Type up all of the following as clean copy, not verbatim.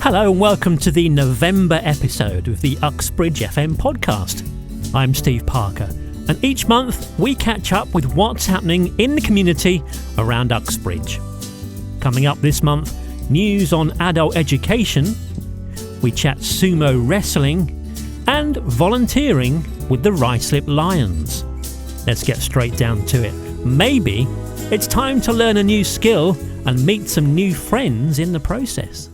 Hello and welcome to the November episode of the UxbridgeFM podcast. I'm Steve Parker, and each month we catch up with what's happening in the community around Uxbridge. Coming up this month, news on adult education, we chat sumo wrestling, and volunteering with the Ruislip Lions. Let's get straight down to it. Maybe it's time to learn a new skill and meet some new friends in the process.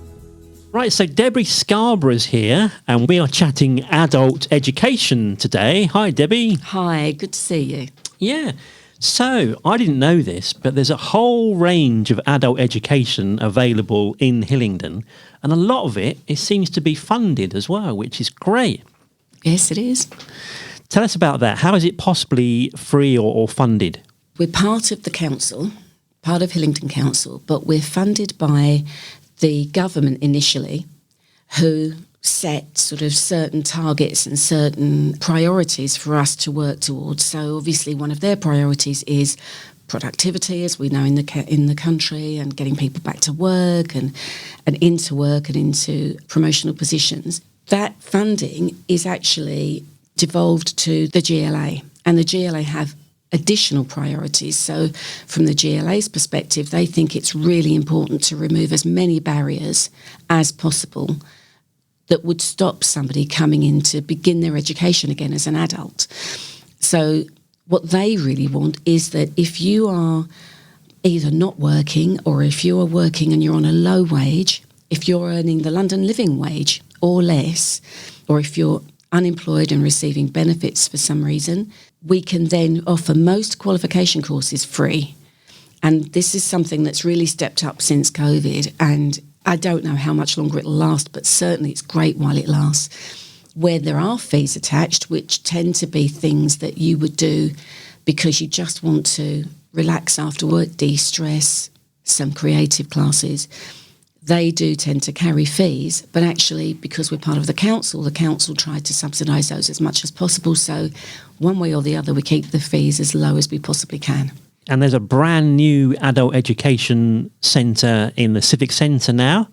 Right, so Debbie Scarborough's here, and we are chatting adult education today. Hi, Debbie. Hi, good to see you. Yeah. So, I didn't know this, but there's a whole range of adult education available in Hillingdon, and a lot of it seems to be funded as well, which is great. Yes, it is. Tell us about that. How is it possibly free or funded? We're part of the council, part of Hillingdon Council, but we're funded by the government initially, who set sort of certain targets and certain priorities for us to work towards. So obviously one of their priorities is productivity, as we know in the country, and getting people back to work and into promotional positions. That funding is actually devolved to the GLA, and the GLA have additional priorities. So from the GLA's perspective, they think it's really important to remove as many barriers as possible that would stop somebody coming in to begin their education again as an adult. So what they really want is that if you are either not working, or if you are working and you're on a low wage, if you're earning the London living wage or less, or if you're unemployed and receiving benefits for some reason, we can then offer most qualification courses free. And this is something that's really stepped up since COVID, and I don't know how much longer it'll last, but certainly it's great while it lasts. Where there are fees attached, which tend to be things that you would do because you just want to relax after work, de-stress, some creative classes, they do tend to carry fees, but actually because we're part of the council tried to subsidise those as much as possible. So one way or the other, we keep the fees as low as we possibly can. And there's a brand new adult education centre in the Civic Centre now,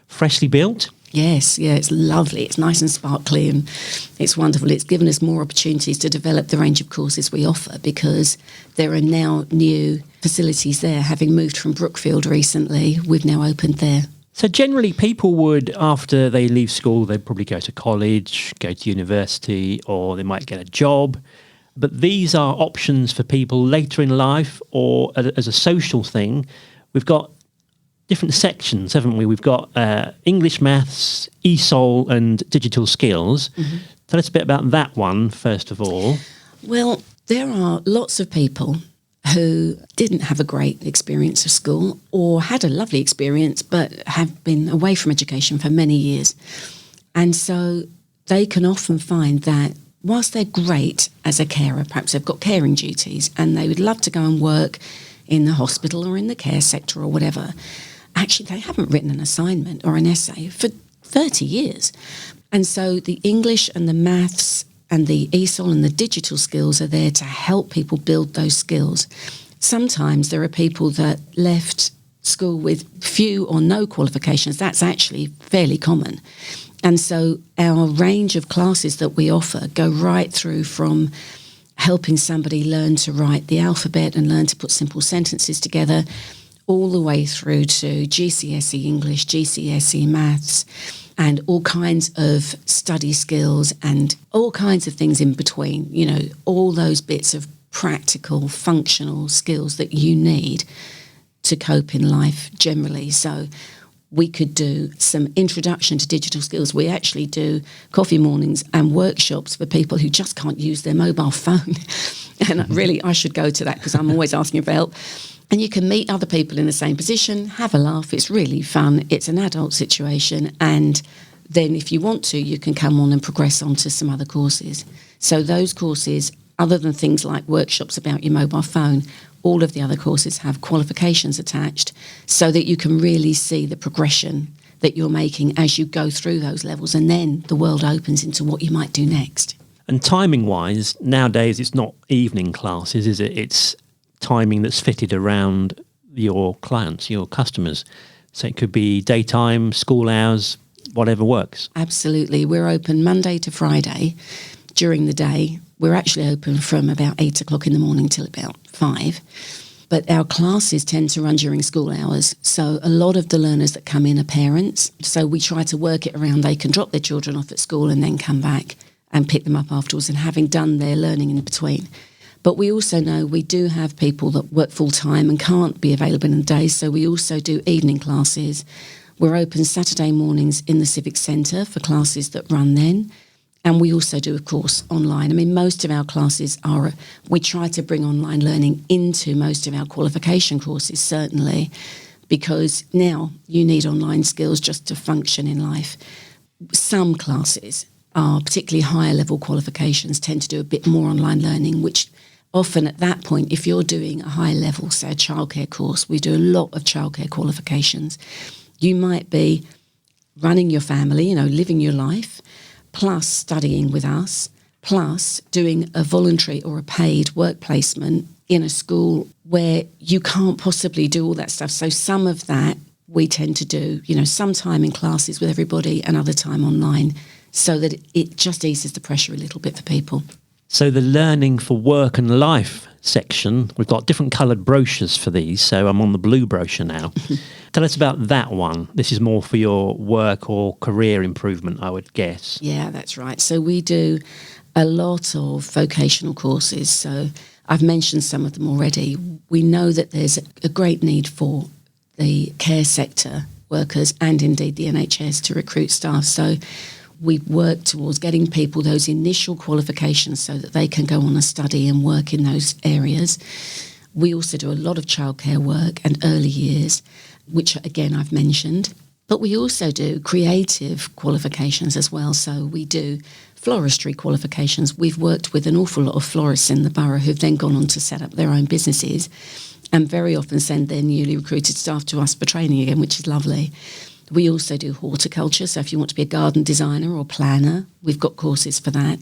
freshly built. Yes, yeah, it's lovely. It's nice and sparkly and it's wonderful. It's given us more opportunities to develop the range of courses we offer because there are now new facilities there. Having moved from Brookfield recently, we've now opened there. So generally people would, after they leave school, they'd probably go to college, go to university, or they might get a job. But these are options for people later in life or as a social thing. We've got different sections, haven't we? We've got English, maths, ESOL and digital skills. Mm-hmm. Tell us a bit about that one, first of all. Well, there are lots of people who didn't have a great experience of school or had a lovely experience but have been away from education for many years. And so they can often find that whilst they're great as a carer, perhaps they've got caring duties and they would love to go and work in the hospital or in the care sector or whatever, actually they haven't written an assignment or an essay for 30 years. And so the English and the maths and the ESOL and the digital skills are there to help people build those skills. Sometimes there are people that left school with few or no qualifications. That's actually fairly common. And so our range of classes that we offer go right through from helping somebody learn to write the alphabet and learn to put simple sentences together, all the way through to GCSE English, GCSE Maths, and all kinds of study skills and all kinds of things in between, you know, all those bits of practical, functional skills that you need to cope in life generally. So we could do some introduction to digital skills. We actually do coffee mornings and workshops for people who just can't use their mobile phone. And really, I should go to that because I'm always asking for help. And you can meet other people in the same position, have a laugh. It's really fun. It's an adult situation. And then if you want to, you can come on and progress on to some other courses. So those courses, other than things like workshops about your mobile phone, all of the other courses have qualifications attached so that you can really see the progression that you're making as you go through those levels. And then the world opens into what you might do next. And timing-wise, nowadays it's not evening classes, is it? It's timing that's fitted around your clients, your customers. So it could be daytime, school hours, whatever works. Absolutely. We're open Monday to Friday during the day. We're actually open from about 8 o'clock in the morning till about 5. But our classes tend to run during school hours. So a lot of the learners that come in are parents. So we try to work it around. They can drop their children off at school and then come back and pick them up afterwards and having done their learning in between. But we also know we do have people that work full-time and can't be available in the day. So we also do evening classes. We're open Saturday mornings in the Civic Centre for classes that run then. And we also do, of course, online. I mean, most of our classes we try to bring online learning into most of our qualification courses, certainly, because now you need online skills just to function in life. Some classes are particularly higher level qualifications tend to do a bit more online learning, which often at that point, if you're doing a high level, say a childcare course, we do a lot of childcare qualifications. You might be running your family, living your life, plus studying with us, plus doing a voluntary or a paid work placement in a school where you can't possibly do all that stuff. So some of that we tend to do, some time in classes with everybody and other time online, so that it just eases the pressure a little bit for people. So the learning for work and life section, we've got different coloured brochures for these. So I'm on the blue brochure now. Tell us about that one. This is more for your work or career improvement, I would guess. Yeah, that's right. So we do a lot of vocational courses. So I've mentioned some of them already. We know that there's a great need for the care sector workers and indeed the NHS to recruit staff. So we work towards getting people those initial qualifications so that they can go on a study and work in those areas. We also do a lot of childcare work and early years, which again I've mentioned. But we also do creative qualifications as well. So we do floristry qualifications. We've worked with an awful lot of florists in the borough who've then gone on to set up their own businesses and very often send their newly recruited staff to us for training again, which is lovely. We also do horticulture, so if you want to be a garden designer or planner, we've got courses for that.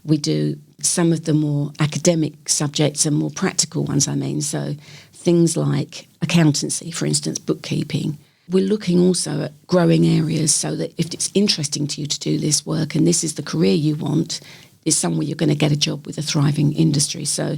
We do some of the more academic subjects and more practical ones, so things like accountancy, for instance, bookkeeping. We're looking also at growing areas so that if it's interesting to you to do this work and this is the career you want, it's somewhere you're going to get a job with a thriving industry. So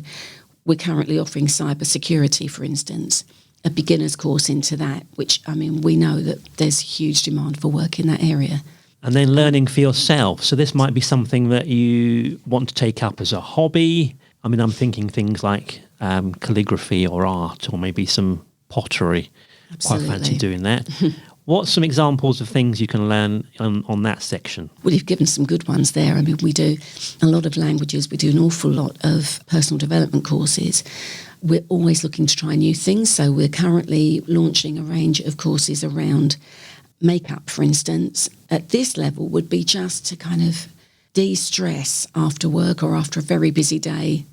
we're currently offering cyber security, for instance, a beginner's course into that, which, we know that there's huge demand for work in that area. And then learning for yourself. So this might be something that you want to take up as a hobby. I'm thinking things like calligraphy or art or maybe some pottery. Absolutely. Quite fancy doing that. What's some examples of things you can learn on that section? Well, you've given some good ones there. We do a lot of languages. We do an awful lot of personal development courses. We're always looking to try new things. So we're currently launching a range of courses around makeup, for instance. At this level would be just to kind of de-stress after work or after a very busy day,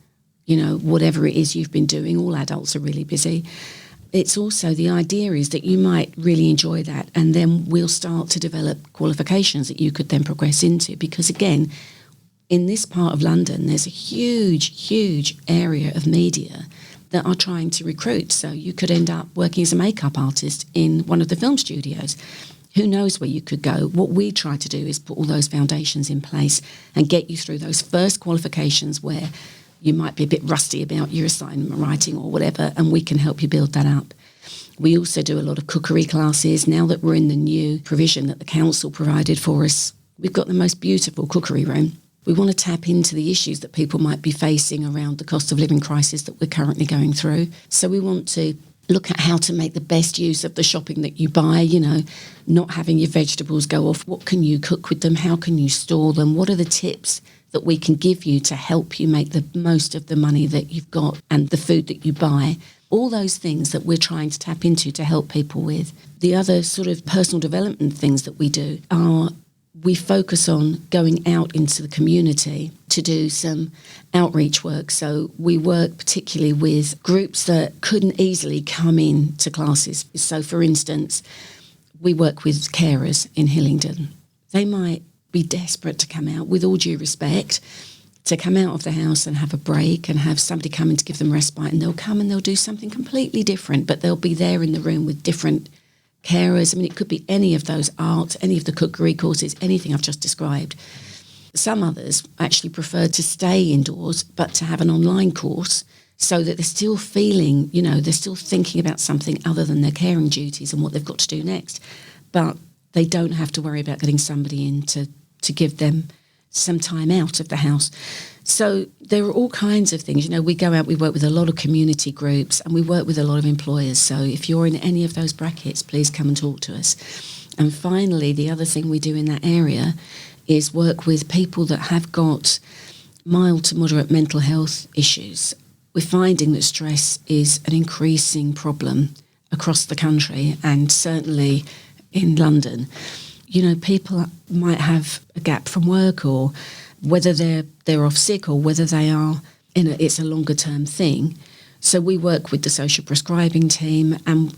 whatever it is you've been doing. All adults are really busy. It's also the idea is that you might really enjoy that and then we'll start to develop qualifications that you could then progress into. Because again, in this part of London, there's a huge, huge area of media that are trying to recruit. So you could end up working as a makeup artist in one of the film studios. Who knows where you could go? What we try to do is put all those foundations in place and get you through those first qualifications where you might be a bit rusty about your assignment writing or whatever, and we can help you build that up. We also do a lot of cookery classes. Now that we're in the new provision that the council provided for us, we've got the most beautiful cookery room. We want to tap into the issues that people might be facing around the cost of living crisis that we're currently going through. So we want to look at how to make the best use of the shopping that you buy, not having your vegetables go off. What can you cook with them? How can you store them? What are the tips that we can give you to help you make the most of the money that you've got and the food that you buy? All those things that we're trying to tap into to help people with. The other sort of personal development things that we do are we focus on going out into the community to do some outreach work. So we work particularly with groups that couldn't easily come in to classes. So, for instance, we work with carers in Hillingdon. They might be desperate to come out, with all due respect, to come out of the house and have a break and have somebody come in to give them respite, and they'll come and they'll do something completely different, but they'll be there in the room with different carers. I mean, it could be any of those art, any of the cookery courses, anything I've just described. Some others actually prefer to stay indoors, but to have an online course so that they're still feeling, they're still thinking about something other than their caring duties and what they've got to do next. But they don't have to worry about getting somebody in to give them some time out of the house. So there are all kinds of things. We go out, we work with a lot of community groups, and we work with a lot of employers. So if you're in any of those brackets, please come and talk to us. And finally, the other thing we do in that area is work with people that have got mild to moderate mental health issues. We're finding that stress is an increasing problem across the country, and certainly in London. People might have a gap from work, or whether they're off sick, or whether they are it's a longer term thing. So we work with the social prescribing team, and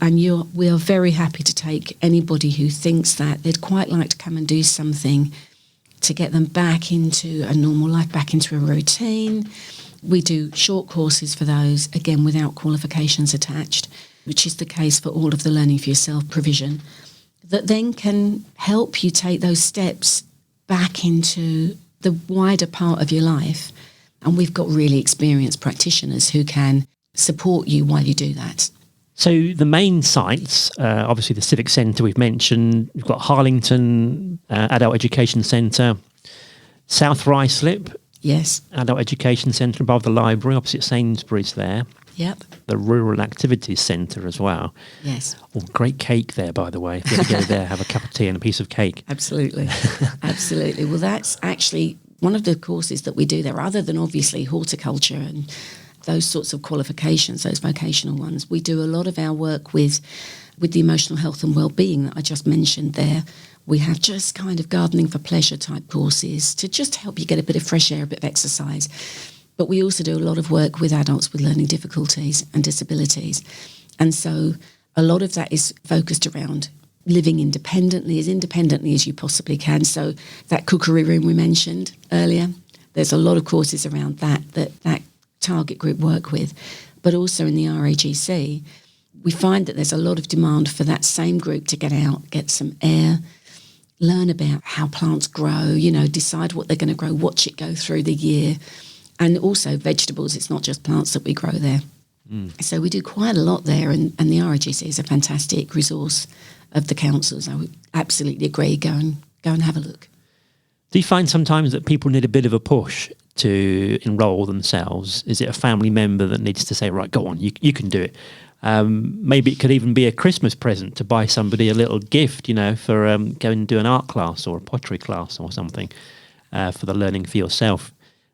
we are very happy to take anybody who thinks that they'd quite like to come and do something to get them back into a normal life, back into a routine. We do short courses for those, again, without qualifications attached, which is the case for all of the Learning for Yourself provision, that then can help you take those steps back into the wider part of your life. And we've got really experienced practitioners who can support you while you do that. So the main sites, obviously the Civic Centre we've mentioned, we've got Hillingdon Adult Education Centre, South Ruislip, yes, Adult Education Centre above the library, opposite Sainsbury's there. Yep. The Rural Activities Centre as well. Yes. Oh, great cake there, by the way. If you ever go there, have a cup of tea and a piece of cake. Absolutely. Absolutely. Well, that's actually one of the courses that we do there, other than obviously horticulture and those sorts of qualifications, those vocational ones. We do a lot of our work with the emotional health and well-being that I just mentioned there. We have just kind of gardening for pleasure type courses to just help you get a bit of fresh air, a bit of exercise. But we also do a lot of work with adults with learning difficulties and disabilities. And so a lot of that is focused around living independently as you possibly can. So that cookery room we mentioned earlier, there's a lot of courses around that target group work with. But also in the RAGC, we find that there's a lot of demand for that same group to get out, get some air, learn about how plants grow, decide what they're going to grow, watch it go through the year. And also vegetables, it's not just plants that we grow there. So we do quite a lot there, and the RAGC is a fantastic resource of the councils. I would absolutely agree. Go and have a look. Do you find sometimes that people need a bit of a push to enrol themselves? Is it a family member that needs to say, right, go on, you can do it? Maybe it could even be a Christmas present to buy somebody a little gift, for going and do an art class or a pottery class or something for the Learning for Yourself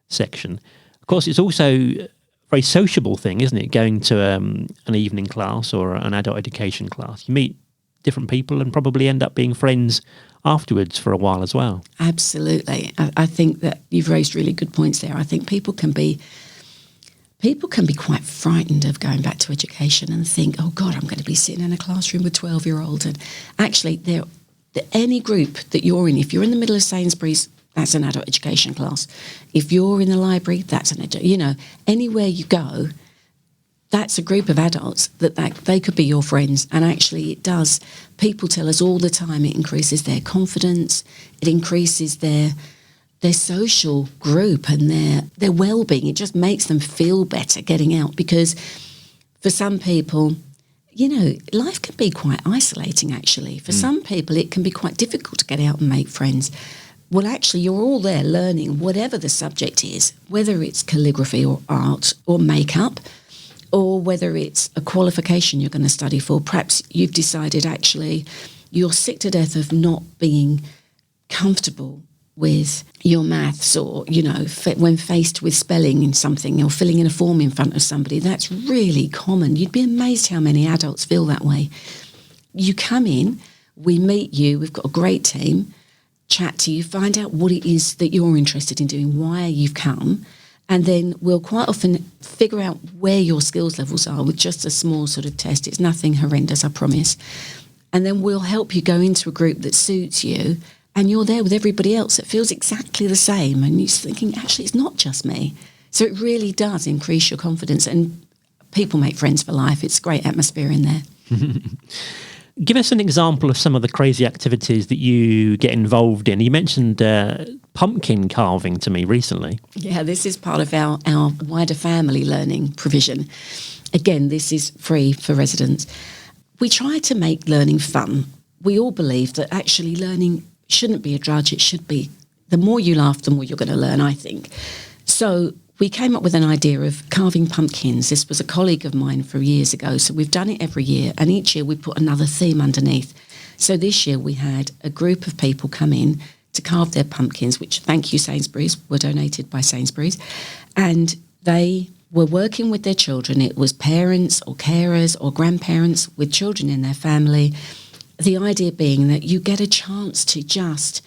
section. Of course, it's also a very sociable thing, isn't it? Going to an evening class or an adult education class. You meet different people and probably end up being friends afterwards for a while as well. Absolutely. I think that you've raised really good points there. I think people can be quite frightened of going back to education and think, oh God, I'm going to be sitting in a classroom with 12-year-olds. And actually, any group that you're in, if you're in the middle of Sainsbury's, that's an adult education class. If you're in the library, that's anywhere you go, that's a group of adults that they could be your friends. And actually it does. People tell us all the time it increases their confidence, it increases their social group and their well-being. It just makes them feel better getting out, because for some people, life can be quite isolating actually. For some people it can be quite difficult to get out and make friends. Well, actually, you're all there learning whatever the subject is, whether it's calligraphy or art or makeup, or whether it's a qualification you're going to study for. Perhaps you've decided actually you're sick to death of not being comfortable with your maths, or, when faced with spelling in something or filling in a form in front of somebody. That's really common. You'd be amazed how many adults feel that way. You come in, we meet you, we've got a great team, chat to you, find out what it is that you're interested in doing, why you've come, and then we'll quite often figure out where your skills levels are with just a small sort of test. It's nothing horrendous, I promise. And then we'll help you go into a group that suits you, and you're there with everybody else that feels exactly the same, and you're thinking, actually, it's not just me. So it really does increase your confidence, and people make friends for life. It's a great atmosphere in there. Give us an example of some of the crazy activities that you get involved in. You mentioned pumpkin carving to me recently. Yeah, this is part of our wider family learning provision. Again, this is free for residents. We try to make learning fun. We all believe that actually learning shouldn't be a drudge. It should be, the more you laugh, the more you're going to learn, I think. So we came up with an idea of carving pumpkins. This was a colleague of mine from years ago. So we've done it every year. And each year we put another theme underneath. So this year we had a group of people come in to carve their pumpkins, which, thank you, Sainsbury's, were donated by Sainsbury's. And they were working with their children. It was parents or carers or grandparents with children in their family. The idea being that you get a chance to just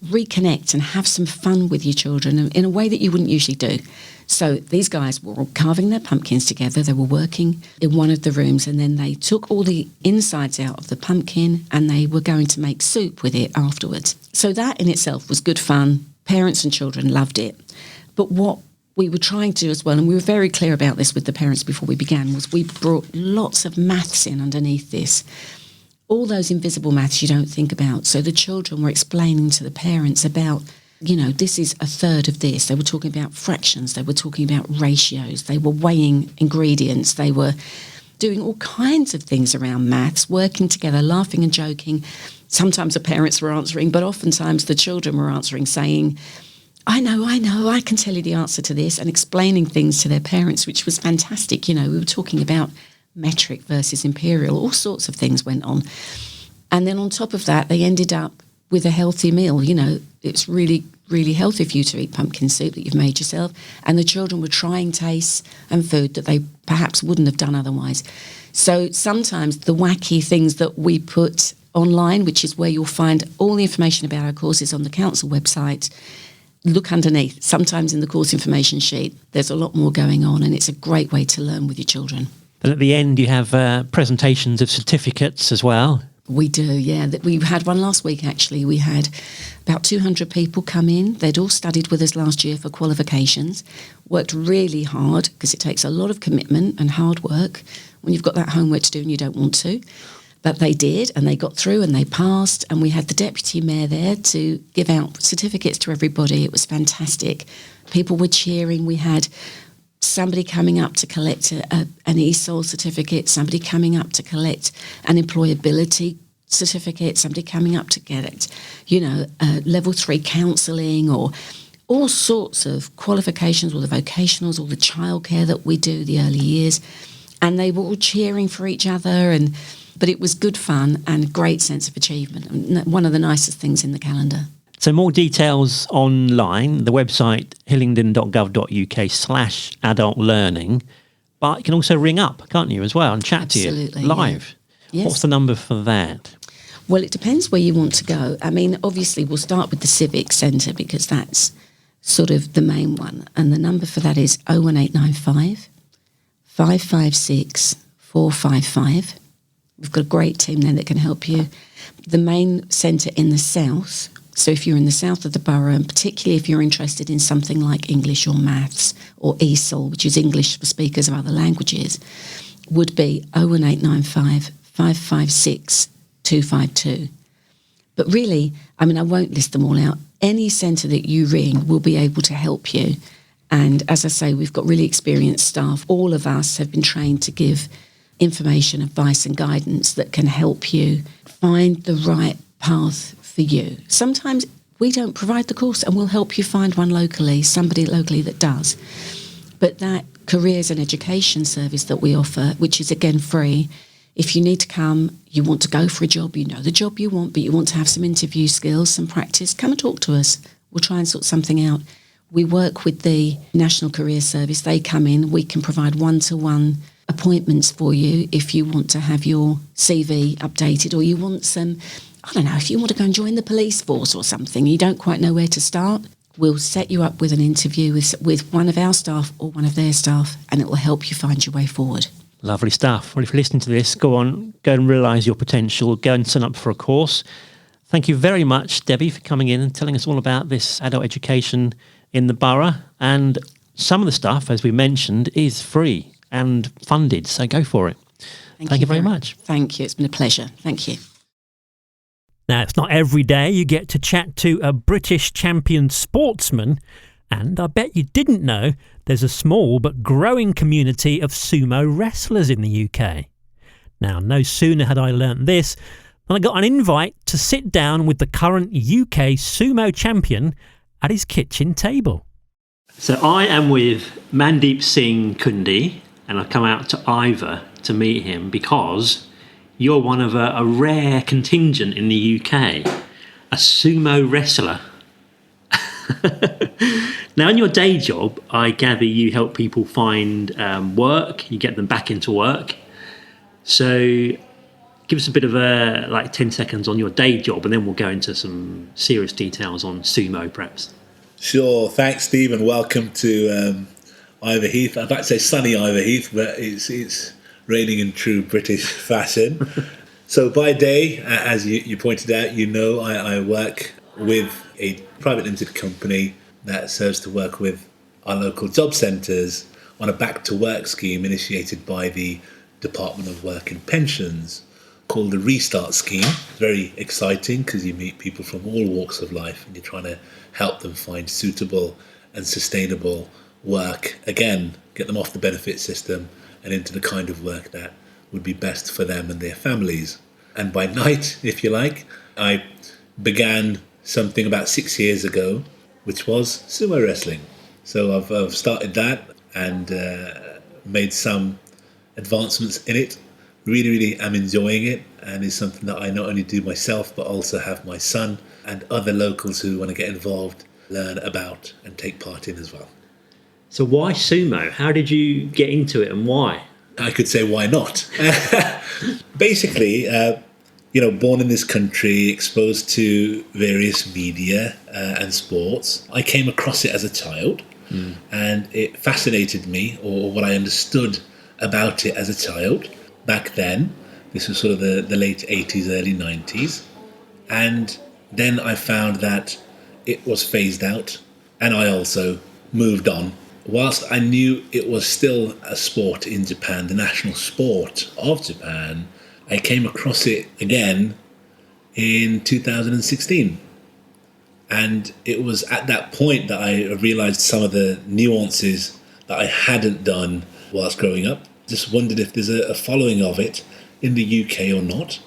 reconnect and have some fun with your children in a way that you wouldn't usually do. So these guys were all carving their pumpkins together. They were working in one of the rooms, and then they took all the insides out of the pumpkin and they were going to make soup with it afterwards. So that in itself was good fun. Parents and children loved it. But what we were trying to do as well, and we were very clear about this with the parents before we began, was we brought lots of maths in underneath this. All those invisible maths you don't think about. So the children were explaining to the parents about, this is a third of this. They were talking about fractions. They were talking about ratios. They were weighing ingredients. They were doing all kinds of things around maths, working together, laughing and joking. Sometimes the parents were answering, but oftentimes the children were answering, saying, I know, I can tell you the answer to this, and explaining things to their parents, which was fantastic. We were talking about metric versus imperial, all sorts of things went on. And then on top of that, they ended up with a healthy meal. It's really, really healthy for you to eat pumpkin soup that you've made yourself. And the children were trying tastes and food that they perhaps wouldn't have done otherwise. So sometimes the wacky things that we put online, which is where you'll find all the information about our courses on the council website, look underneath. Sometimes in the course information sheet, there's a lot more going on, and it's a great way to learn with your children. And at the end, you have presentations of certificates as well. We do, yeah. We had one last week, actually. We had about 200 people come in. They'd all studied with us last year for qualifications, worked really hard because it takes a lot of commitment and hard work when you've got that homework to do and you don't want to. But they did, and they got through and they passed, and we had the deputy mayor there to give out certificates to everybody. It was fantastic. People were cheering. We had somebody coming up to collect an ESOL certificate, somebody coming up to collect an employability certificate, somebody coming up to get it, level 3 counselling, or all sorts of qualifications, all the vocationals, all the childcare that we do, the early years. And they were all cheering for each other, but it was good fun and a great sense of achievement. One of the nicest things in the calendar. So more details online, the website hillingdon.gov.uk/adult learning. But you can also ring up, can't you, as well, and chat Absolutely, to you live. Yeah. Yes. What's the number for that? Well, it depends where you want to go. I mean, obviously, we'll start with the Civic Centre because that's sort of the main one. And the number for that is 01895 556 455. We've got a great team there that can help you. The main centre in the south, so if you're in the south of the borough, and particularly if you're interested in something like English or maths or ESOL, which is English for speakers of other languages, would be 01895 556 252. But really, I won't list them all out. Any centre that you ring will be able to help you. And as I say, we've got really experienced staff. All of us have been trained to give information, advice and guidance that can help you find the right path for you. Sometimes we don't provide the course and we'll help you find one locally, somebody locally that does. But that careers and education service that we offer, which is again free, if you need to come, you want to go for a job, you know the job you want, but you want to have some interview skills, some practice, come and talk to us. We'll try and sort something out. We work with the National Career Service. They come in, we can provide one-to-one appointments for you if you want to have your CV updated, or you want some, if you want to go and join the police force or something, you don't quite know where to start, we'll set you up with an interview with one of our staff or one of their staff, and it will help you find your way forward. Lovely stuff. Well, if you're listening to this, go and realise your potential, go and sign up for a course. Thank you very much, Debbie, for coming in and telling us all about this adult education in the borough. And some of the stuff, as we mentioned, is free and funded, so go for it. Thank you very much. Thank you. It's been a pleasure. Thank you. Now, it's not every day you get to chat to a British champion sportsman, and I bet you didn't know there's a small but growing community of sumo wrestlers in the UK. Now, no sooner had I learnt this than I got an invite to sit down with the current UK sumo champion at his kitchen table. So I am with Mandeep Singh Kundi, and I've come out to Ivor to meet him because you're one of a rare contingent in the UK, a sumo wrestler. Now, in your day job, I gather you help people find work, you get them back into work. So give us a bit of 10 seconds on your day job, and then we'll go into some serious details on sumo, perhaps. Sure. Thanks, Steve, and welcome to Ivor Heath. I'd like to say sunny Ivor Heath, but it's raining in true British fashion. So by day, as you pointed out, I work with a private limited company that serves to work with our local job centres on a back-to-work scheme initiated by the Department of Work and Pensions called the Restart Scheme. It's very exciting because you meet people from all walks of life and you're trying to help them find suitable and sustainable work. Again, get them off the benefit system and into the kind of work that would be best for them and their families. And by night, if you like, I began something about 6 years ago, which was sumo wrestling. So I've started that and made some advancements in it. Really am enjoying it, and it's something that I not only do myself but also have my son and other locals who want to get involved learn about and take part in as well. So why sumo? How did you get into it, and why? I could say why not. Basically, born in this country, exposed to various media and sports. I came across it as a child, and it fascinated me, or what I understood about it as a child back then. This was sort of the late 80s, early 90s. And then I found that it was phased out, and I also moved on. Whilst I knew it was still a sport in Japan, the national sport of Japan, I came across it again in 2016. And it was at that point that I realised some of the nuances that I hadn't done whilst growing up. Just wondered if there's a following of it in the UK or not.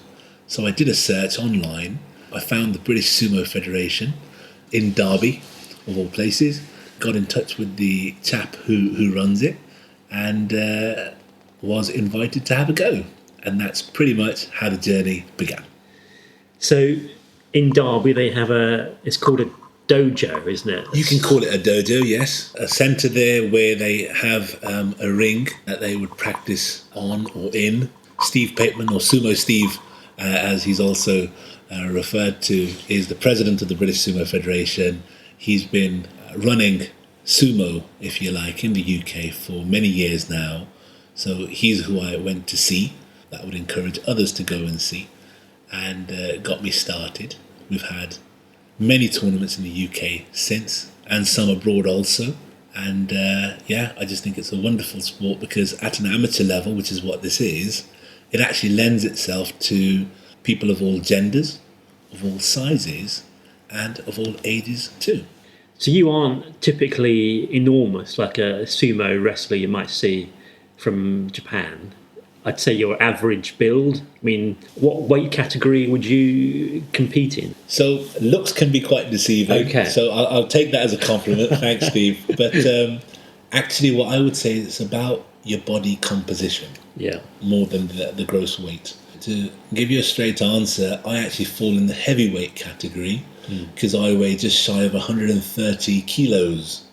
So I did a search online. I found the British Sumo Federation in Derby, of all places. Got in touch with the chap who runs it, and was invited to have a go. And that's pretty much how the journey began. So in Derby they have it's called a dojo, isn't it? You can call it a dojo, yes. A centre there where they have a ring that they would practice on or in. Steve Pateman, or Sumo Steve, as he's also referred to, is the president of the British Sumo Federation. He's been running sumo, if you like, in the UK for many years now. So he's who I went to see. That would encourage others to go and see, and got me started. We've had many tournaments in the UK since, and some abroad also. And I just think it's a wonderful sport because at an amateur level, which is what this is, it actually lends itself to people of all genders, of all sizes, and of all ages too. So you aren't typically enormous like a sumo wrestler you might see from Japan. I'd say your average build. I mean, what weight category would you compete in? So looks can be quite deceiving. Okay. So I'll take that as a compliment. Thanks, Steve. But actually what I would say is it's about your body composition. Yeah. More than the gross weight. To give you a straight answer, I actually fall in the heavyweight category because I weigh just shy of 130 kilos.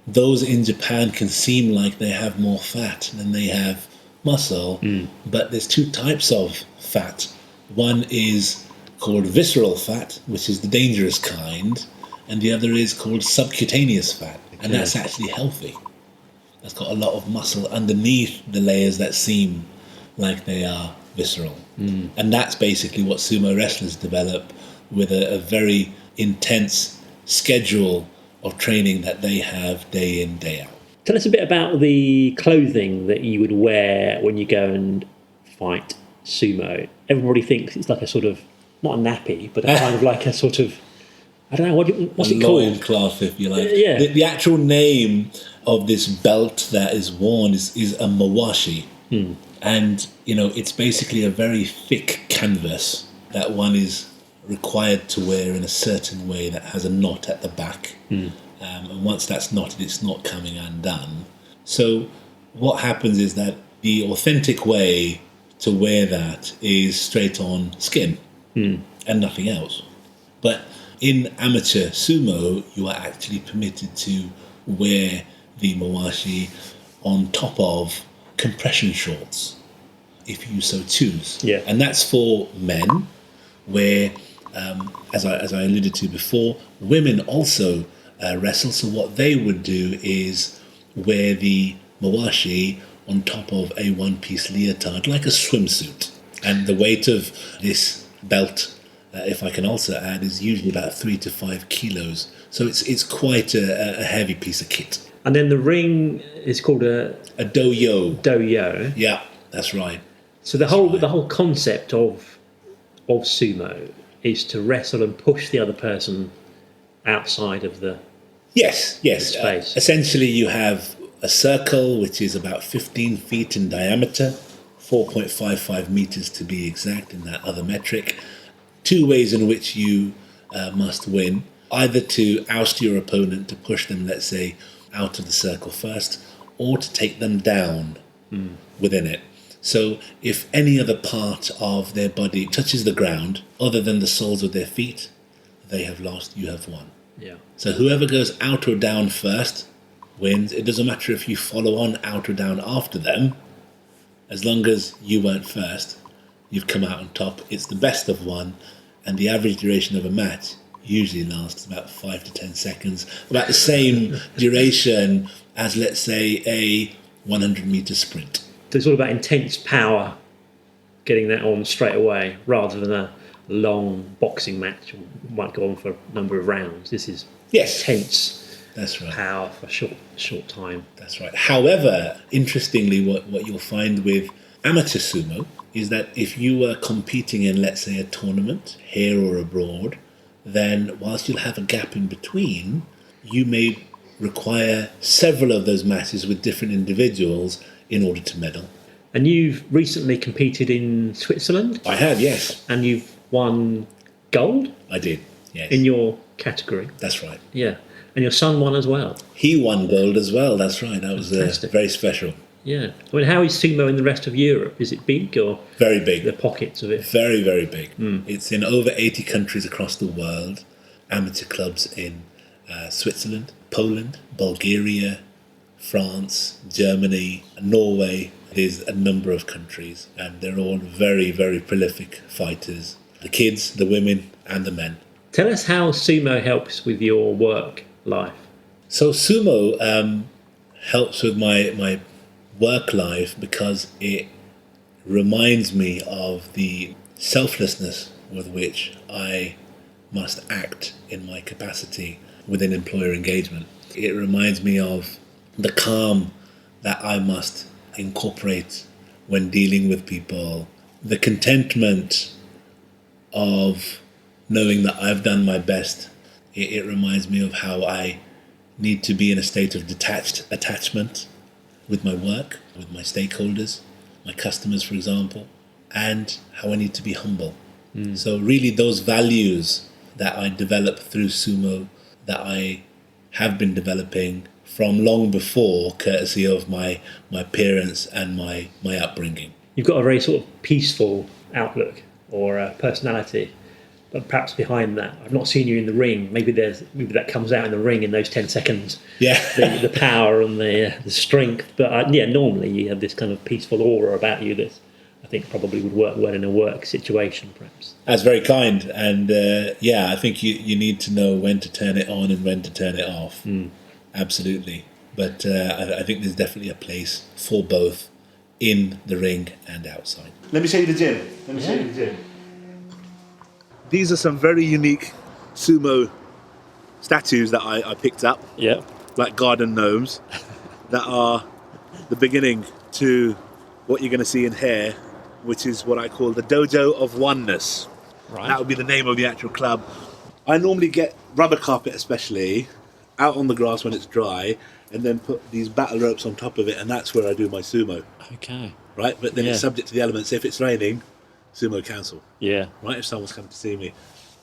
Those in Japan can seem like they have more fat than they have muscle, but there's two types of fat. One is called visceral fat, which is the dangerous kind, and the other is called subcutaneous fat, and that's actually healthy. That's got a lot of muscle underneath the layers that seem like they are visceral. And that's basically what sumo wrestlers develop with a very intense schedule of training that they have day in, day out. Tell us a bit about the clothing that you would wear when you go and fight sumo, everybody thinks it's like a sort of, not a nappy, but a kind of like a sort of, I don't know, what's it called? Loincloth, if you like. Yeah. The actual name of this belt that is worn is a mawashi. And, it's basically a very thick canvas that one is required to wear in a certain way that has a knot at the back. And once that's knotted, it's not coming undone. So what happens is that the authentic way to wear that is straight on skin and nothing else. But in amateur sumo, you are actually permitted to wear the mawashi on top of compression shorts, if you so choose. Yeah. And that's for men, where, as I alluded to before, women also wrestle. So what they would do is wear the mawashi on top of a one-piece leotard, like a swimsuit. And the weight of this belt, if I can also add, is usually about 3 to 5 kilos. So it's quite a heavy piece of kit. And then the ring is called a doyo. Doyo. Yeah, that's right. So the whole concept of sumo is to wrestle and push the other person outside of the Yes. space. Essentially, you have a circle which is about 15 feet in diameter, 4.55 meters to be exact in that other metric. 2 ways in which you must win, either to oust your opponent, to push them, let's say, out of the circle first, or to take them down within it. So if any other part of their body touches the ground other than the soles of their feet, they have lost, you have won. Yeah. So whoever goes out or down first wins. It doesn't matter if you follow on out or down after them, as long as you weren't first, you've come out on top. It's the best of one, and the average duration of a match usually lasts about 5 to 10 seconds, about the same duration as, let's say, a 100-meter sprint. So it's all about intense power, getting that on straight away, rather than a long boxing match that might go on for a number of rounds. This is intense. That's right. Power for short time. That's right. However, interestingly, what you'll find with amateur sumo is that if you were competing in, let's say, a tournament here or abroad, then whilst you'll have a gap in between, you may require several of those matches with different individuals in order to medal. And you've recently competed in Switzerland? I have, yes. And you've won gold? I did, yes. In your category? That's right. Yeah. And your son won as well? He won gold as well, that's right. That was very special. Yeah. I mean, how is sumo in the rest of Europe? Is it big or? Very big. The pockets of it? Very, very big. It's in over 80 countries across the world. Amateur clubs in Switzerland, Poland, Bulgaria, France, Germany, Norway. There's a number of countries, and they're all very, very prolific fighters. The kids, the women, and the men. Tell us how sumo helps with your work life. So sumo helps with my work life because it reminds me of the selflessness with which I must act in my capacity within employer engagement. It reminds me of the calm that I must incorporate when dealing with people, the contentment of knowing that I've done my best. It reminds me of how I need to be in a state of detached attachment with my work, with my stakeholders, my customers, for example, and how I need to be humble. So really those values that I developed through sumo, that I have been developing from long before, courtesy of my parents and my upbringing. You've got a very sort of peaceful outlook or personality, but perhaps behind that, I've not seen you in the ring. Maybe that comes out in the ring in those 10 seconds. Yeah, the power and the strength. But normally you have this kind of peaceful aura about you that I think probably would work well in a work situation, perhaps. That's very kind, and I think you need to know when to turn it on and when to turn it off. Absolutely, but I think there's definitely a place for both in the ring and outside. Let me show you the gym. These are some very unique sumo statues that I picked up, like garden gnomes, that are the beginning to what you're going to see in here which is what I call the Dojo of Oneness. Right. That would be the name of the actual club. I normally get rubber carpet, especially, out on the grass when it's dry, and then put these battle ropes on top of it, and that's where I do my sumo. Okay. Right, but then it's subject to the elements. If it's raining, sumo cancel. Yeah. Right, if someone's coming to see me.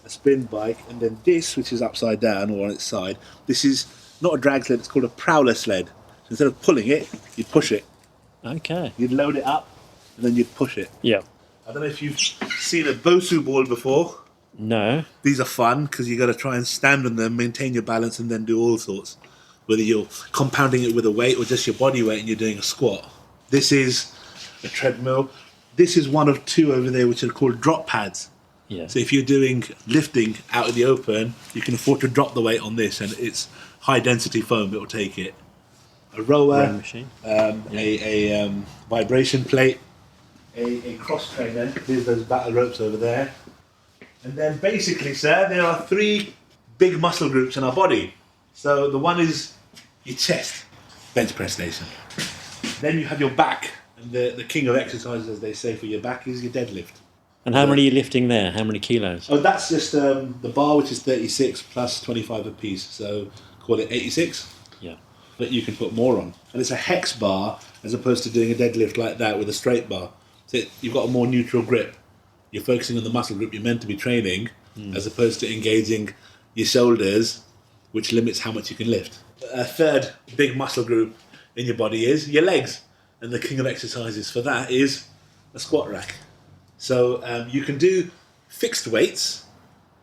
A spin bike, and then this, which is upside down or on its side, this is not a drag sled, it's called a prowler sled. So instead of pulling it, you'd push it. Okay. You'd load it up, and then you'd push it. Yeah. I don't know if you've seen a Bosu ball before. No. These are fun, because you've got to try and stand on them, maintain your balance, and then do all sorts. Whether you're compounding it with a weight or just your body weight and you're doing a squat. This is a treadmill. This is one of two over there, which are called drop pads. Yeah. So if you're doing lifting out in the open, you can afford to drop the weight on this, and it's high density foam that will take it. A rower, Rowing machine. a vibration plate, a cross trainer. There's those battle ropes over there. And then basically, sir, there are three big muscle groups in our body. So the one is your chest, bench press station. Then you have your back, and the king of exercises, as they say, for your back is your deadlift. And how many are you lifting there? How many kilos? Oh, that's just the bar, which is 36 plus 25 a piece. So call it 86. Yeah. But you can put more on. And it's a hex bar as opposed to doing a deadlift like that with a straight bar. So you've got a more neutral grip. You're focusing on the muscle group you're meant to be training as opposed to engaging your shoulders, which limits how much you can lift. A third big muscle group in your body is your legs. And the king of exercises for that is a squat rack. So you can do fixed weights,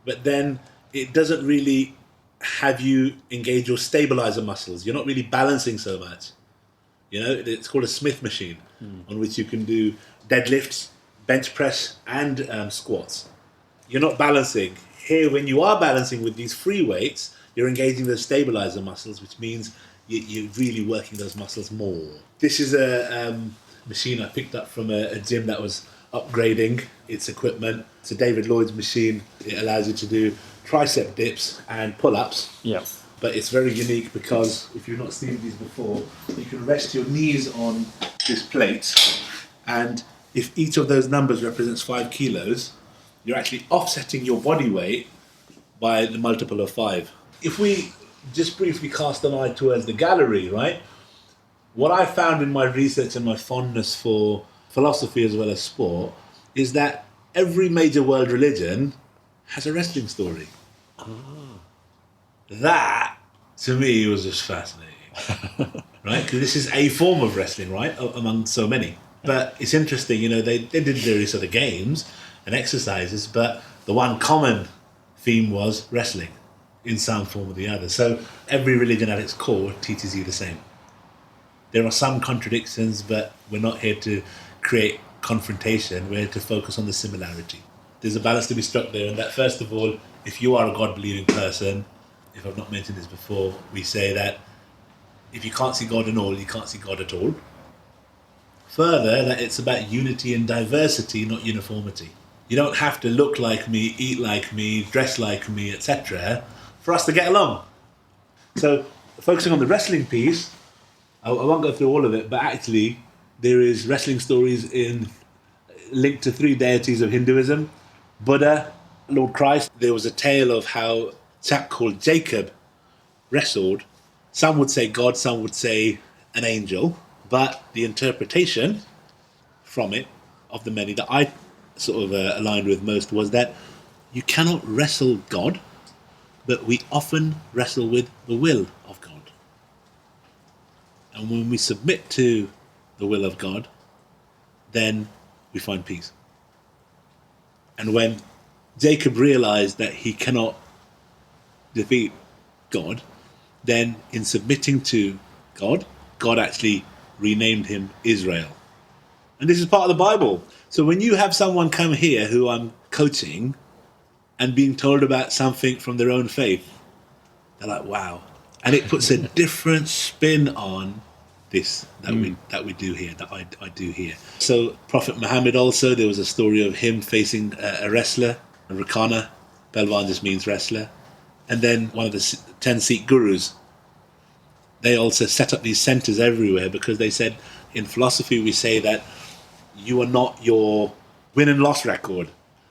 but then it doesn't really have you engage your stabilizer muscles. You're not really balancing so much. You know, it's called a Smith machine, on which you can do deadlifts, bench press, and squats. You're not balancing. Here, when you are balancing with these free weights, you're engaging those stabilizer muscles, which means you're really working those muscles more. This is a machine I picked up from a gym that was upgrading its equipment. It's a David Lloyd's machine. It allows you to do tricep dips and pull-ups. Yeah. But it's very unique because if you've not seen these before, you can rest your knees on this plate, and if each of those numbers represents 5 kilos, you're actually offsetting your body weight by the multiple of 5. If we just briefly cast an eye towards the gallery, right? What I found in my research and my fondness for philosophy as well as sport is that every major world religion has a wrestling story. That, to me, was just fascinating, right? Because this is a form of wrestling, right, among so many. But it's interesting, you know, they did various other games and exercises, but the one common theme was wrestling in some form or the other. So every religion at its core teaches you the same. There are some contradictions, but we're not here to create confrontation. We're here to focus on the similarity. There's a balance to be struck there, and that, first of all, if you are a God-believing person, if I've not mentioned this before, we say that if you can't see God in all, you can't see God at all. Further, that it's about unity and diversity, not uniformity. You don't have to look like me, eat like me, dress like me, etc. for us to get along. So, focusing on the wrestling piece, I won't go through all of it, but actually there is wrestling stories linked to 3 deities of Hinduism: Buddha, Lord Christ. There was a tale of how a chap called Jacob wrestled. Some would say God, some would say an angel, but the interpretation from it, of the many that I sort of aligned with most, was that you cannot wrestle God, but we often wrestle with the will of God. And when we submit to the will of God, then we find peace. And when Jacob realized that he cannot defeat God, then in submitting to God, God actually renamed him Israel. And this is part of the Bible. So when you have someone come here who I'm coaching and being told about something from their own faith, they're like, wow. And it puts a different spin on this that we do here, that I do here. So Prophet Muhammad also, there was a story of him facing a wrestler, a Rakana. Pelvan just means wrestler. And then one of the 10 Sikh gurus, they also set up these centers everywhere because they said, in philosophy we say that you are not your win and loss record.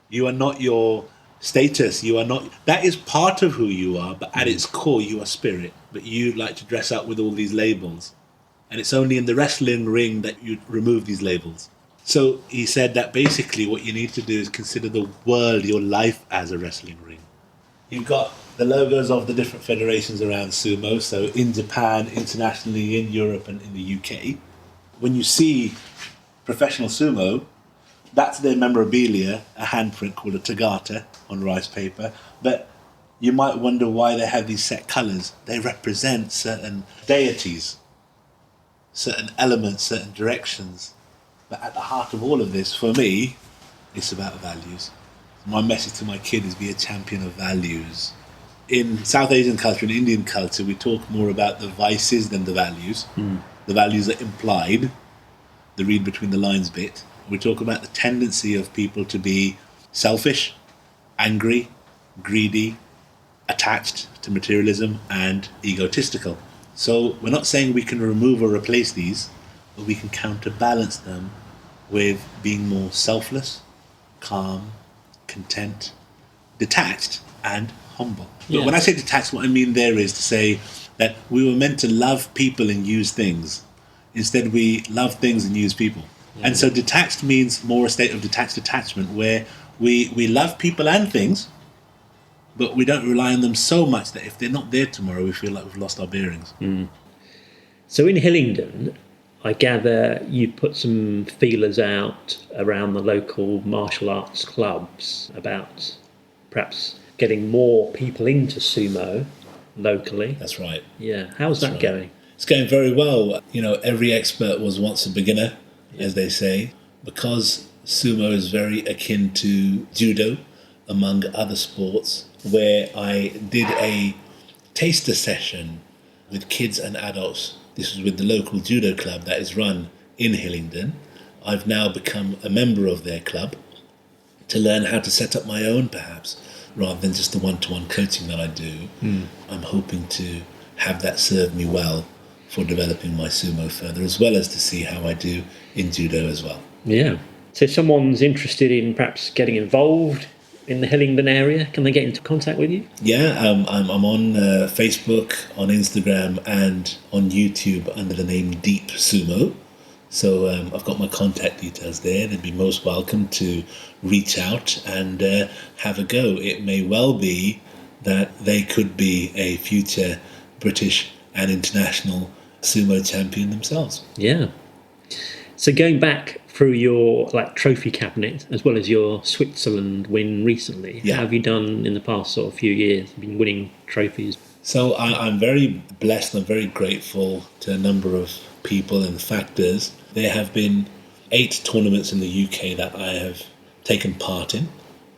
You are not your status. You are not. That is part of who you are, but at its core, you are spirit. But you like to dress up with all these labels. And it's only in the wrestling ring that you remove these labels. So he said that basically what you need to do is consider the world, your life, as a wrestling ring. You've got the logos of the different federations around sumo. So in Japan, internationally, in Europe and in the UK. When you see professional sumo, that's their memorabilia, a handprint called a tagata on rice paper. But you might wonder why they have these set colours. They represent certain deities, certain elements, certain directions. But at the heart of all of this, for me, it's about values. My message to my kid is be a champion of values. In South Asian culture and Indian culture, we talk more about the vices than the values. The values are implied, the read between the lines bit. We talk about the tendency of people to be selfish, angry, greedy, attached to materialism, and egotistical. So we're not saying we can remove or replace these, but we can counterbalance them with being more selfless, calm, content, detached, and humble. But when I say detached, what I mean there is to say that we were meant to love people and use things. Instead, we love things and use people. And so detached means more a state of detached attachment, where we love people and things, but we don't rely on them so much that if they're not there tomorrow, we feel like we've lost our bearings. So in Hillingdon, I gather you put some feelers out around the local martial arts clubs about perhaps getting more people into sumo locally. That's right. Yeah. How's that going? It's going very well. You know, every expert was once a beginner, as they say, because sumo is very akin to judo, among other sports, where I did a taster session with kids and adults. This was with the local judo club that is run in Hillingdon. I've now become a member of their club to learn how to set up my own, perhaps, rather than just the one-to-one coaching that I do. I'm hoping to have that serve me well for developing my sumo further, as well as to see how I do in judo as well. Yeah. So if someone's interested in perhaps getting involved in the Hillingdon area, can they get into contact with you? Yeah, I'm on Facebook, on Instagram, and on YouTube under the name Deep Sumo. So I've got my contact details there. They'd be most welcome to reach out and have a go. It may well be that they could be a future British and international sumo champion themselves. Yeah. So going back through your trophy cabinet, as well as your Switzerland win recently, how have you done in the past sort of few years? You've been winning trophies. So I'm very blessed and very grateful to a number of people and factors. There have been 8 tournaments in the UK that I have taken part in.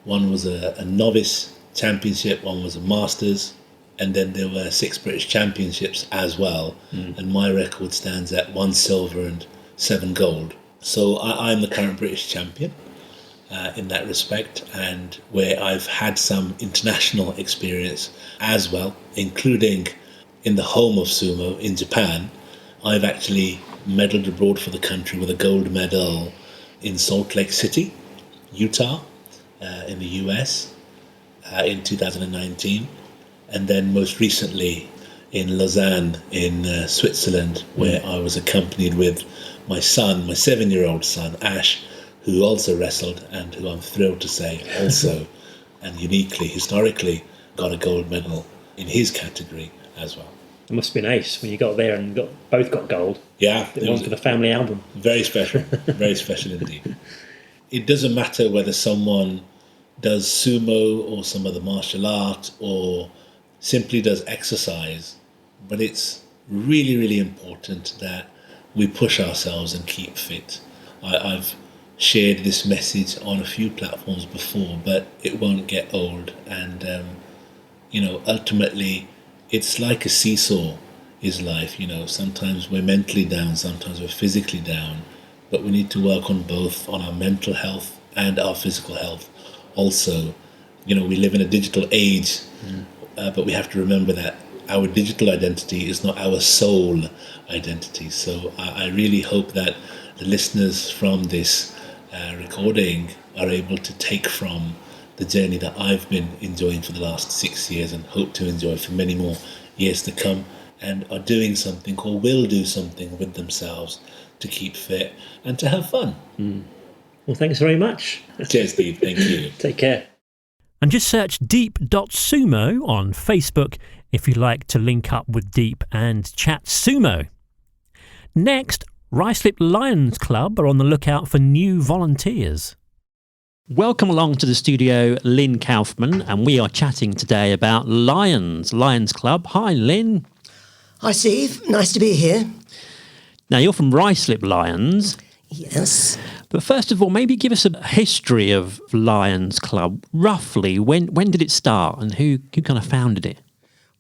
One was a novice championship, one was a masters, and then there were 6 British championships as well. And my record stands at 1 silver and 7 gold. So I'm the current British champion in that respect, and where I've had some international experience as well, including in the home of sumo in Japan. I've actually medalled abroad for the country with a gold medal in Salt Lake City, Utah, in the US in 2019. And then most recently in Lausanne in Switzerland, where I was accompanied with my son, my 7-year-old son, Ash, who also wrestled and who I'm thrilled to say also and uniquely, historically, got a gold medal in his category as well. It must have been ace when you got there and both got gold. Yeah. It was for the family album. Very special, very special indeed. It doesn't matter whether someone does sumo or some other martial art or simply does exercise, but it's really, really important that we push ourselves and keep fit. I've shared this message on a few platforms before, but it won't get old. And, ultimately, it's like a seesaw is life. Sometimes we're mentally down, sometimes we're physically down, but we need to work on both, on our mental health and our physical health. Also, we live in a digital age, but we have to remember that our digital identity is not our soul identity. So I really hope that the listeners from this recording are able to take from the journey that I've been enjoying for the last 6 years and hope to enjoy for many more years to come, and are doing something or will do something with themselves to keep fit and to have fun. Well, thanks very much. Cheers, Steve. Thank you. Take care. And just search deep.sumo on Facebook if you like to link up with Deep and chat sumo. Next, Ruislip Lions Club are on the lookout for new volunteers. Welcome along to the studio, Lynne Kaufman, and we are chatting today about Lions Club. Hi, Lynne. Hi, Steve. Nice to be here. Now, you're from Ruislip Lions. Yes. But first of all, maybe give us a history of Lions Club. Roughly, when did it start and who kind of founded it?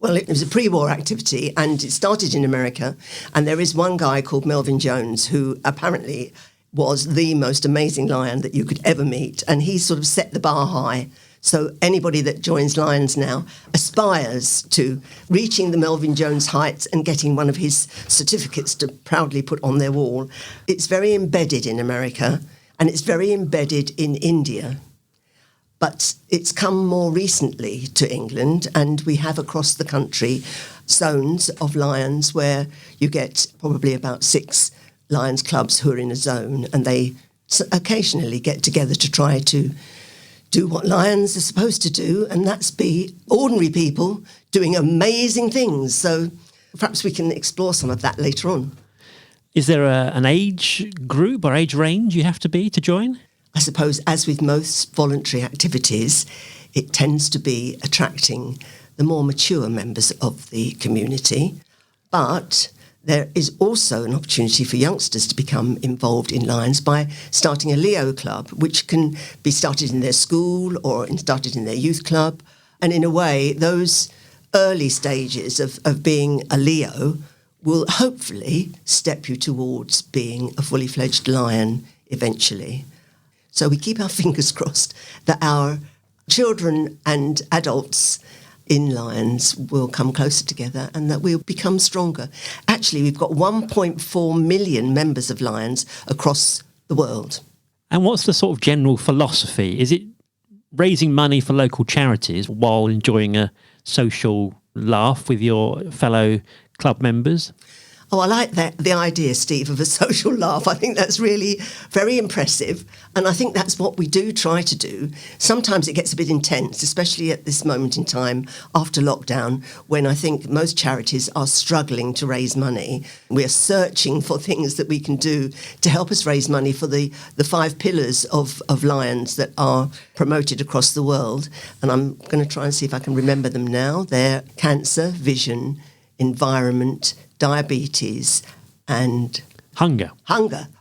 Well, it was a pre-war activity and it started in America. And there is one guy called Melvin Jones who apparently was the most amazing lion that you could ever meet. And he sort of set the bar high. So anybody that joins Lions now aspires to reaching the Melvin Jones heights and getting one of his certificates to proudly put on their wall. It's very embedded in America and it's very embedded in India. But it's come more recently to England, and we have across the country zones of Lions where you get probably about 6 Lions clubs who are in a zone, and they occasionally get together to try to do what lions are supposed to do, and that's be ordinary people doing amazing things. So perhaps we can explore some of that later on. Is there an age group or age range you have to be to join? I suppose, as with most voluntary activities, it tends to be attracting the more mature members of the community. But there is also an opportunity for youngsters to become involved in Lions by starting a Leo club, which can be started in their school or started in their youth club. And in a way, those early stages of being a Leo will hopefully step you towards being a fully fledged lion eventually. So we keep our fingers crossed that our children and adults in Lions will come closer together and that we'll become stronger. Actually, we've got 1.4 million members of Lions across the world. And what's the sort of general philosophy? Is it raising money for local charities while enjoying a social laugh with your fellow club members? Oh, I like the idea, Steve, of a social laugh. I think that's really very impressive. And I think that's what we do try to do. Sometimes it gets a bit intense, especially at this moment in time after lockdown, when I think most charities are struggling to raise money. We are searching for things that we can do to help us raise money for the 5 pillars of Lions that are promoted across the world. And I'm going to try and see if I can remember them now. They're cancer, vision, environment, diabetes and hunger.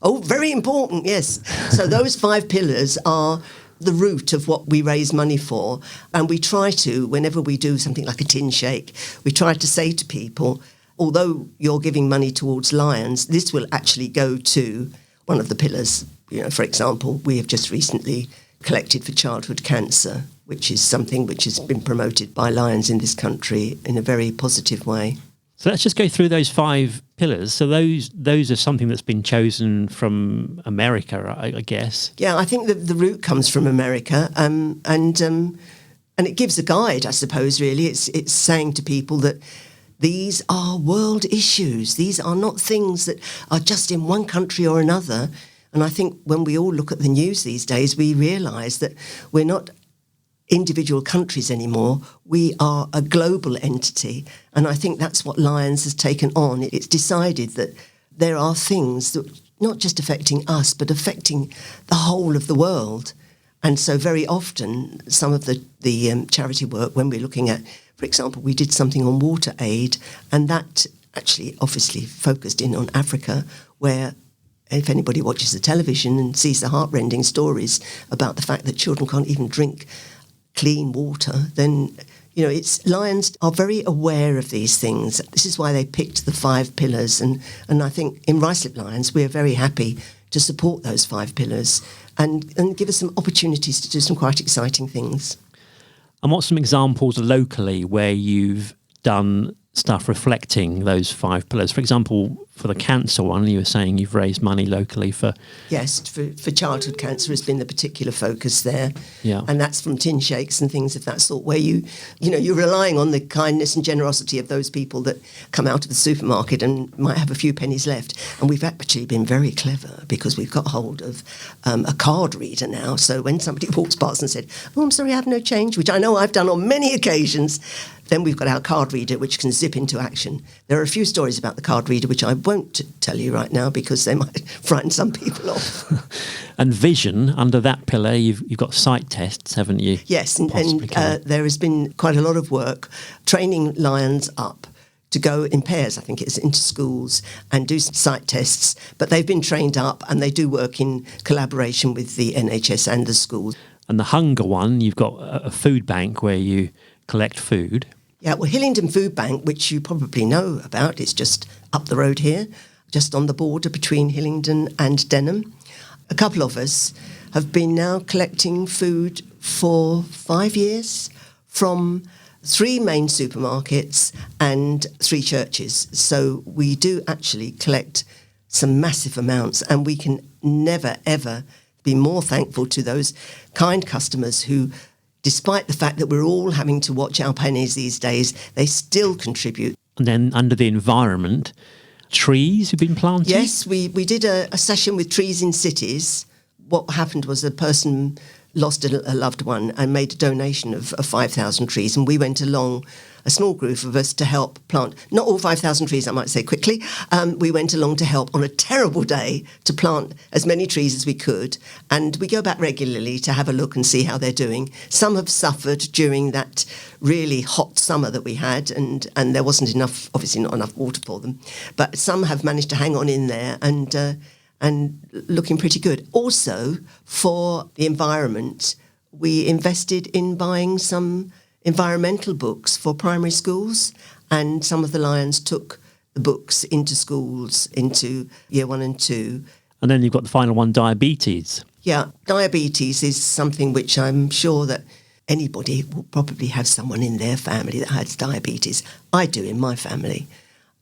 Oh, very important, yes. So those 5 pillars are the root of what we raise money for. And we try to, whenever we do something like a tin shake, we try to say to people, although you're giving money towards Lions, this will actually go to one of the pillars. You know, for example, we have just recently collected for childhood cancer, which is something which has been promoted by Lions in this country in a very positive way. So let's just go through those 5 pillars. So those are something that's been chosen from America, I guess. Yeah, I think the root comes from America, and it gives a guide, I suppose. Really, it's saying to people that these are world issues. These are not things that are just in one country or another. And I think when we all look at the news these days, we realise that we're not individual countries anymore. We are a global entity. And I think that's what Lions has taken on. It's decided that there are things that not just affecting us, but affecting the whole of the world. And so very often, some of the charity work, when we're looking at, for example, we did something on water aid, and that actually obviously focused in on Africa, where if anybody watches the television and sees the heartrending stories about the fact that children can't even drink clean water, then, you know, Lions are very aware of these things. This is why they picked the 5 pillars. And I think in Ruislip Lions, we're very happy to support those 5 pillars and give us some opportunities to do some quite exciting things. And what's some examples locally where you've done stuff reflecting those 5 pillars? For example, for the cancer one, you were saying you've raised money locally for... Yes, for childhood cancer has been the particular focus there. Yeah. And that's from tin shakes and things of that sort, where you're relying on the kindness and generosity of those people that come out of the supermarket and might have a few pennies left. And we've actually been very clever because we've got hold of a card reader now. So when somebody walks past and said, "Oh, I'm sorry, I have no change," which I know I've done on many occasions, then we've got our card reader, which can zip into action. There are a few stories about the card reader, which I won't tell you right now because they might frighten some people off. And vision, under that pillar, you've got sight tests, haven't you? Yes, and there has been quite a lot of work training lions up to go in pairs, I think it's into schools and do sight tests. But they've been trained up and they do work in collaboration with the NHS and the schools. And the hunger one, you've got a food bank where you collect food. Yeah, well, Hillingdon Food Bank, which you probably know about, it's just up the road here, just on the border between Hillingdon and Denham. A couple of us have been now collecting food for 5 years from 3 main supermarkets and 3 churches. So we do actually collect some massive amounts, and we can never, ever be more thankful to those kind customers who, despite the fact that we're all having to watch our pennies these days, they still contribute. And then under the environment, trees have been planted? Yes, we did a session with Trees in Cities. What happened was a person lost a loved one and made a donation of 5,000 trees, and we went along, a small group of us, to help plant, not all 5,000 trees, I might say quickly. We went along to help on a terrible day to plant as many trees as we could, and we go back regularly to have a look and see how they're doing. Some have suffered during that really hot summer that we had, and there wasn't enough, obviously not enough water for them, but some have managed to hang on in there and looking pretty good. Also, for the environment, we invested in buying some environmental books for primary schools, and some of the lions took the books into schools, into year 1 and 2. And then you've got the final one, diabetes. Yeah, diabetes is something which I'm sure that anybody will probably have someone in their family that has diabetes. I do in my family.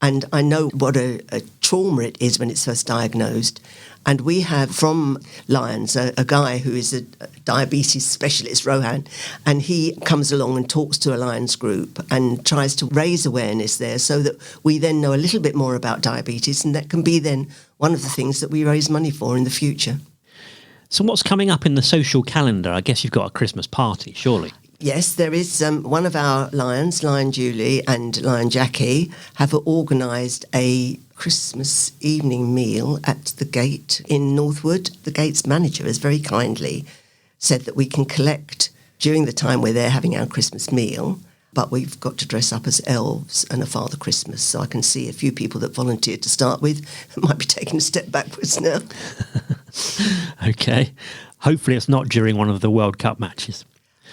And I know what a trauma it is when it's first diagnosed. And we have from Lions a guy who is a diabetes specialist, Rohan, and he comes along and talks to a Lions group and tries to raise awareness there so that we then know a little bit more about diabetes, and that can be then one of the things that we raise money for in the future. So what's coming up in the social calendar? I guess you've got a Christmas party, surely. Yes, there is one of our lions, Lion Julie and Lion Jackie, have organised a Christmas evening meal at the gate in Northwood. The gate's manager has very kindly said that we can collect during the time we're there having our Christmas meal, but we've got to dress up as elves and a Father Christmas. So I can see a few people that volunteered to start with might be taking a step backwards now. Okay. Hopefully it's not during one of the World Cup matches.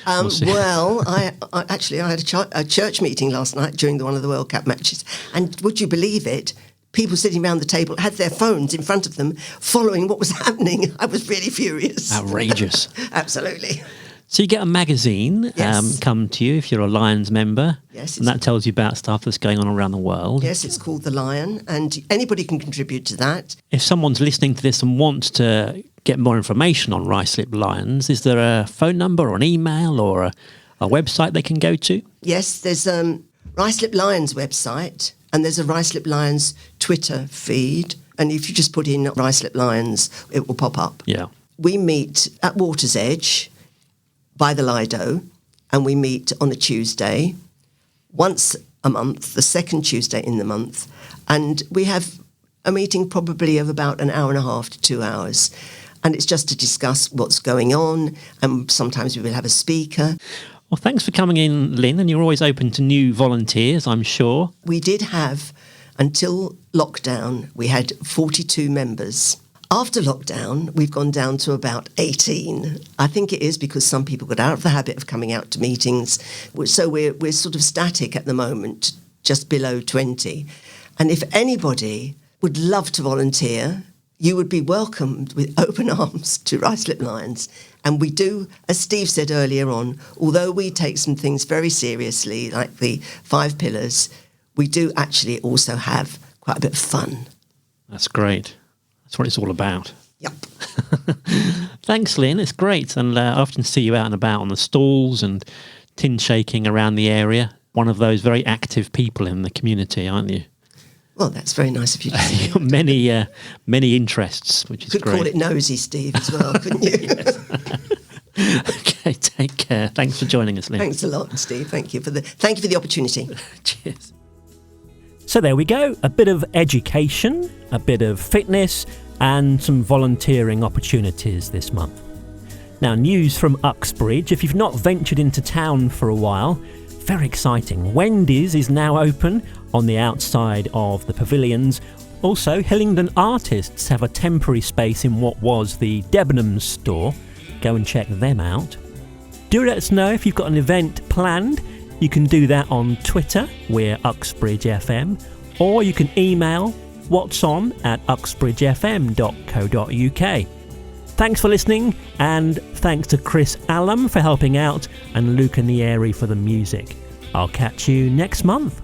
Well, I had a church meeting last night during one of the World Cup matches, and would you believe it? People sitting around the table had their phones in front of them, following what was happening. I was really furious. Outrageous. Absolutely. So you get a magazine come to you if you're a Lions member, yes, and that tells you about stuff that's going on around the world. Yes, it's called The Lion, and anybody can contribute to that. If someone's listening to this and wants to get more information on Ruislip Lions, is there a phone number or an email or a website they can go to? Yes, there's Ruislip Lions website, and there's a Ruislip Lions Twitter feed, and if you just put in Ruislip Lions, it will pop up. Yeah. We meet at Water's Edge by the Lido, and we meet on a Tuesday, once a month, the second Tuesday in the month, and we have a meeting probably of about an hour and a half to 2 hours. And it's just to discuss what's going on, and sometimes we will have a speaker. Well, thanks for coming in, Lynne, and you're always open to new volunteers, I'm sure. We did have, until lockdown, we had 42 members. After lockdown, we've gone down to about 18. I think it is because some people got out of the habit of coming out to meetings. So we're sort of static at the moment, just below 20. And if anybody would love to volunteer, you would be welcomed with open arms to Ruislip Lions. And we do, as Steve said earlier on, although we take some things very seriously, like the 5 pillars, we do actually also have quite a bit of fun. That's great. That's what it's all about. Yep. Thanks, Lynne. It's great. And I often see you out and about on the stalls and tin shaking around the area. One of those very active people in the community, aren't you? Well, that's very nice of you to say. You've got many interests, which is Could great. call it nosy, Steve, as well, couldn't you? Okay, take care. Thanks for joining us, Lynne. Thanks a lot, Steve. Thank you for the opportunity. Cheers. So there we go. A bit of education, a bit of fitness, and some volunteering opportunities this month. Now, news from Uxbridge. If you've not ventured into town for a while, very exciting. Wendy's is now open on the outside of the pavilions. Also, Hillingdon artists have a temporary space in what was the Debenhams store. Go and check them out. Do let us know if you've got an event planned. You can do that on Twitter, we're UxbridgeFM, or you can email whatson@uxbridgefm.co.uk. Thanks for listening, and thanks to Chris Allam for helping out and Luca Nieri for the music. I'll catch you next month.